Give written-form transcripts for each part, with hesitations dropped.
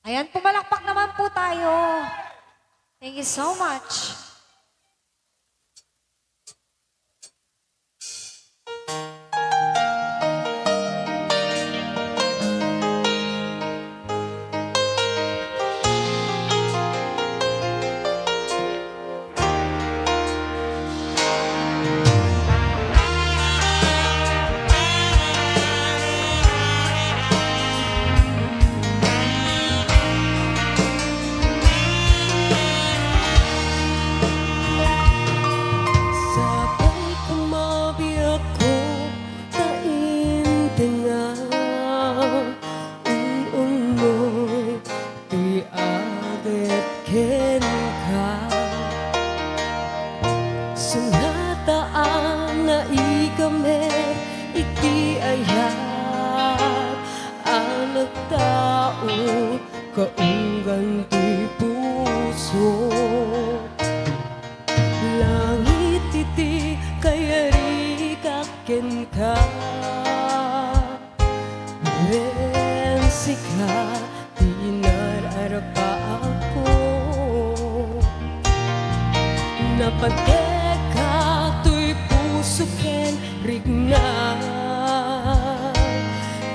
Ayan, pumalakpak naman po tayo. Thank you so much. Sabay kumabi ako, taintingan Unoy, ti aget ken ka Sunataan na igamet, iti ayat Anak tao, kaunggan ti puso Langit iti kayari kaken ka Bensika tinararapa ako Napagteka tuy puso ken rigna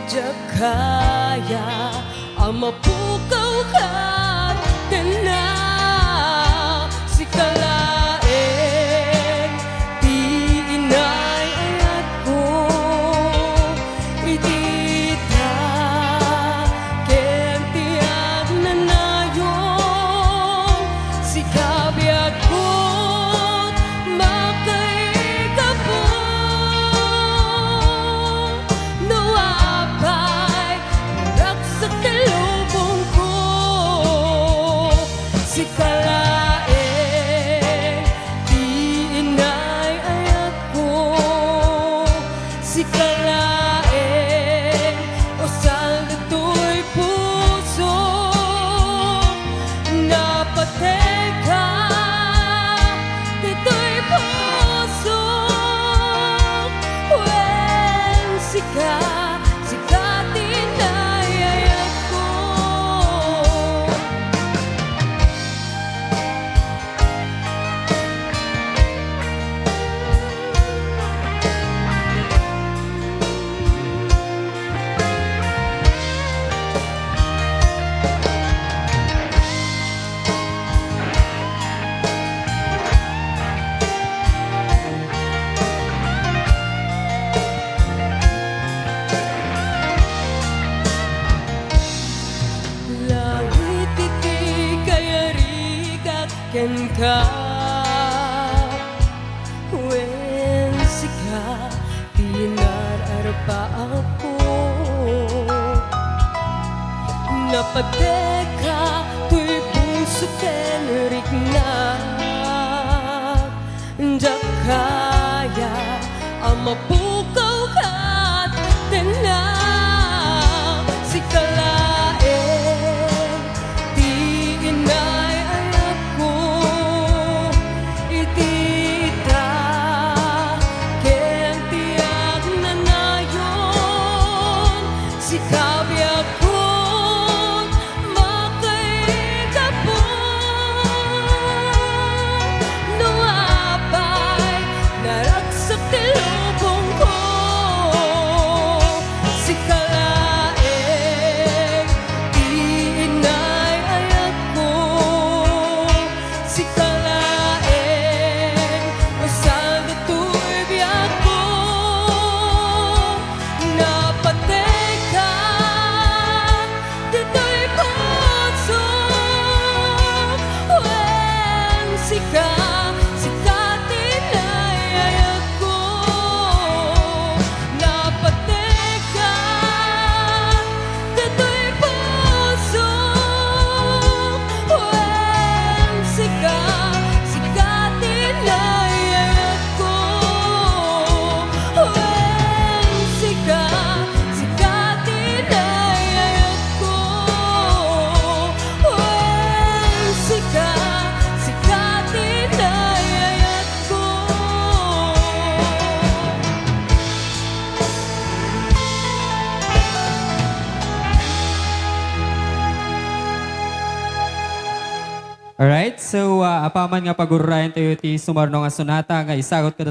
Jakaya amapukaw ka tena Sikalaeng ti inay ayat ko Itita ken tiag nanayon Sikabiat ko makaikapon Nawapay rak sa kalubong ko Sikalaeng ti inay ayat ko Sikalaeng o saldo'y puso Napateka dito'y puso Wen sika tinay ayat ko Langit iti kayari kaken ka Wen sika tinararapa ako Napadeka tuy puso ken rigna Jakaya amapukaw ka tena Sikalaeng ti inay ayat ko Itita ken tiag nanayon Sikabiak ko makaikapon Nawapay naragsak ti lubong ko Sikalaeng ti inay ayat ko Sikalaeng o saldo'y biyak ko Napateka Alright, so apaman nga pagurayan tayo ti sumarno nga sonata nga isagot kada